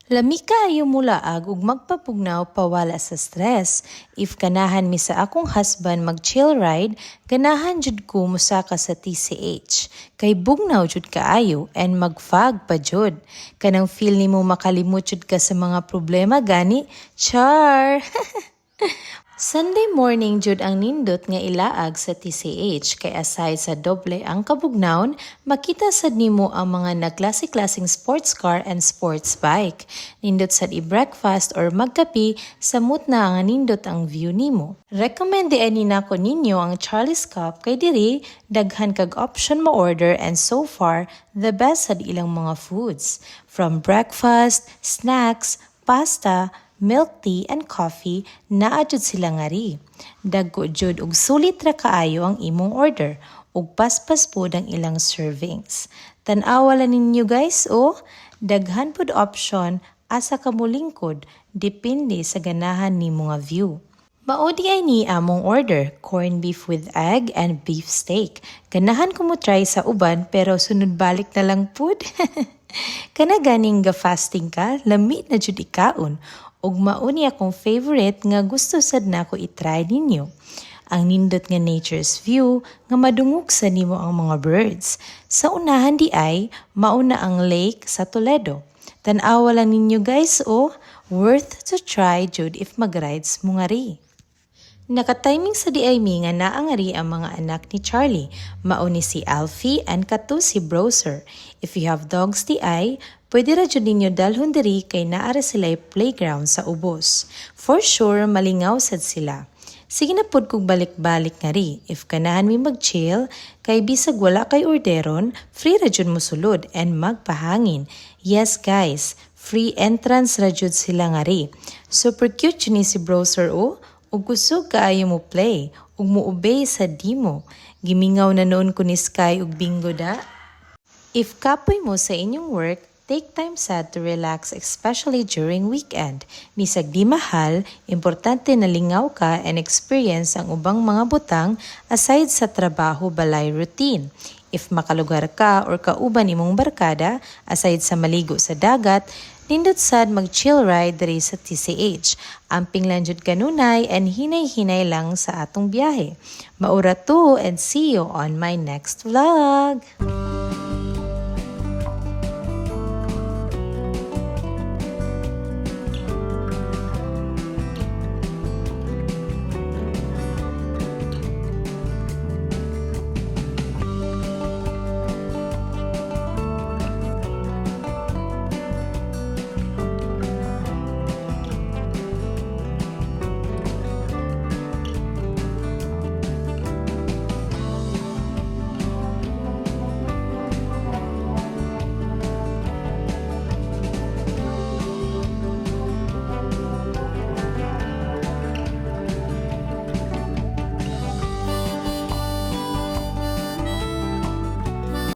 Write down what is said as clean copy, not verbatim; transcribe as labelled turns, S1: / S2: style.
S1: Lami kaayo mulaag ug magpapugnaw pawala sa stress. If ganahan mi sa akong husband mag-chill ride, ganahan jud ko musaka sa TCH. Kay bugnaw jud kaayo and magfag pa jud. Kanang feel nimo makalimot jud ka sa mga problema gani. Char! Sunday morning jud ang nindot nga ilaag sa TCH kay aside sa doble ang kabugnawon, makita sad nimo ang mga nagklase-klaseng sports car and sports bike. Nindot sad i-breakfast or magkapi, samot na nga nindot ang view nimo. Recommend di ani nako ninyo ang Charlie's Cup kay diri daghan kag option mo order and so far the best sad ilang mga foods. From breakfast, snacks, pasta, milk tea and coffee naa jud sila nga ri. Dagko jud og sulit ra kaayo ang imong order ug paspas pod ang ilang servings. Tan-awa lang ninyo guys daghan pod option asa ka molingkod depende sa ganahan nimo nga view. Mao di ay ni among order, corned beef with egg and beef steak. Ganahan ko mo try sa uban pero sunod balik na lang pud. Kana ganing ga fasting ka, lami na jud ikaon. Ug mao ni akong favorite nga gusto sad nako i-try ninyo. Ang nindot nga nature's view nga madungog sa nimo ang mga birds. Sa unahan di ay mauna ang lake sa Toledo. Tan-awa lang ninyo guys worth to try jud if mag-rides mo nga ri. Nakatiming sa DIME nga naangari ang mga anak ni Charlie. Mauni si Alfie and kato si Browser. If you have dogs di ay, pwede ra jud ninyo dalhon diri kay naara sila playground sa ubos. For sure, malingaw sad sila. Sige na pod kog balik-balik nga ri. If ganahan mi mag-chill, kay bisag wala kay orderon, free ra jud mo sulod and magpahangin. Yes guys, free entrance ra jud sila nga ri. Super cute yun ni si Browser ug kusog kaayo mo play ug mo-obey sa dimo. Gimingaw na noon ko ni Sky ug Bingo da. If kapoy mo sa inyong work, take time sad to relax especially during weekend. Bisag di mahal, importante na lingaw ka and experience ang ubang mga butang aside sa trabaho balay routine. If makalugar ka or kauban imong barkada, aside sa maligo sa dagat, nindot sad mag-chill ride diri sa TCH. Amping lang jud kanunay and hinay-hinay lang sa atong biyahe. Maura to and see you on my next vlog!